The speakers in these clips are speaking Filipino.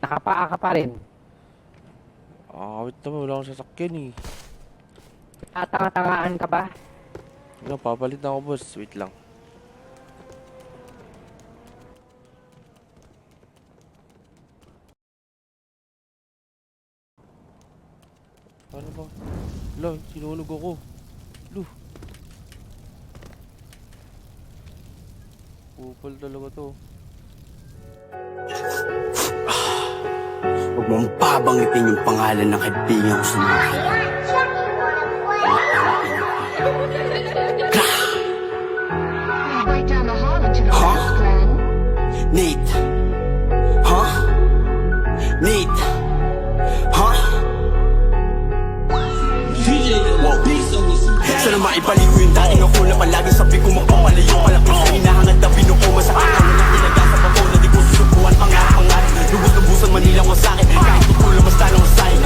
Nakapaa ka pa rin. Wait naman, wala akong sasakyan eh. Tatanga-tangaan ka ba? Ano, papalit na ako boss, wait lang. Paano ba? Wala, sinunog ako. Lu. Kupal talaga to. Huwag mong babanggitin yung pangalan ng kaibigan ko sa mga Huh? Nate? Huh? Nate? Huh? Wow. Sana maibalik ko yung dating ako na palaging sabi ko magpapalayo. Malaki sa hinahangad na binuko. Masakit ako na tinaga sa bato na di ko susubuan. Pangarap-pangarap, lubos-lubusan Manila ang sakin. Kahit tutulang mas tanong ang sakin.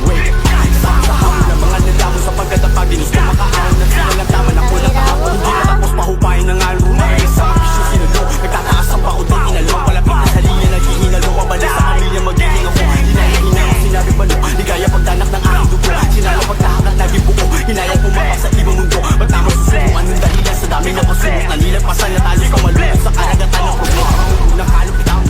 Wait, sa hamon ng mga nalaman sa pagkatapag. Ginusto makaahon na sila lang tama na ko nakahapon. Hindi matapos pahupayin ng alro. Sa mga bisyo sinulo, nagtataas ang bako din inalong. Palapit na sa linya, naghihinalo. Pabalik sa pamilya, magiling ako. Hinahihina ako, sinabi balo. Di kaya pagdanak ng aking dugo. Sinalo pagtahakat, naging buo. Hinayang pumapak sa ibang mundo. Ba't naman susubuan yung dahilan sa dami na pasunod. Nanilampasan na talo ka malulog sa karagatan ng problema. Unang halupit ako.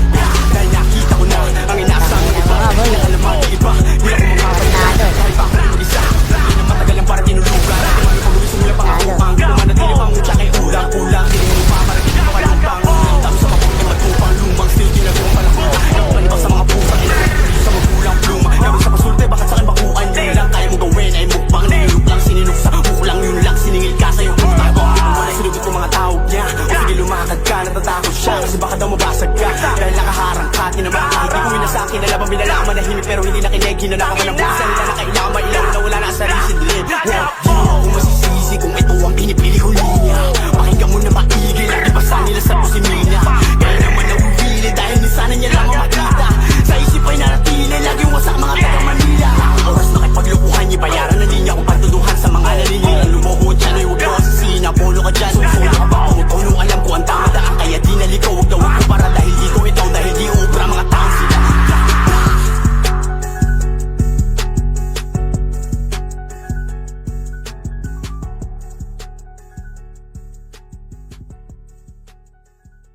Dahil nakita ko na ang inaasang ng iba. Nakalaman ng iba. Di ako mamamatay. Kahit pa ako mag-isa. Hindi na matagal lang para tinulugan. Natin man yung pag-uwi sumula pang ako. Ang manatili pang utya kay ulang-ulang. Hindi mo pa marating na pakalutang. Tamo sa mapong na matupang lumang. Still ginagawang palakot. Nakukalibak sa mga pusa. Inakulit sa magulang pluma. Gawin sa pasulte bakit sa akin bakuan. Yun lang kaya mong gawin ay mukbang. Nilulok lang sininuksa. Uklang yun lang siningil ka sa'yo. Wala sinugit ko mga tawag niya. O sige lumakad ka, natatakot siya. Kasi baka daw mabasag ka. Dahil nakaharang ka, tinamaan ka. Hindi ko minasakin, alam ang binalaman na himik. Pero hindi nakinig, hinanakaw mo ng pusa nila na kailangan mailaw na wala na sa risid din. Wow, di ako masisisi kung ito ang pinipili ko.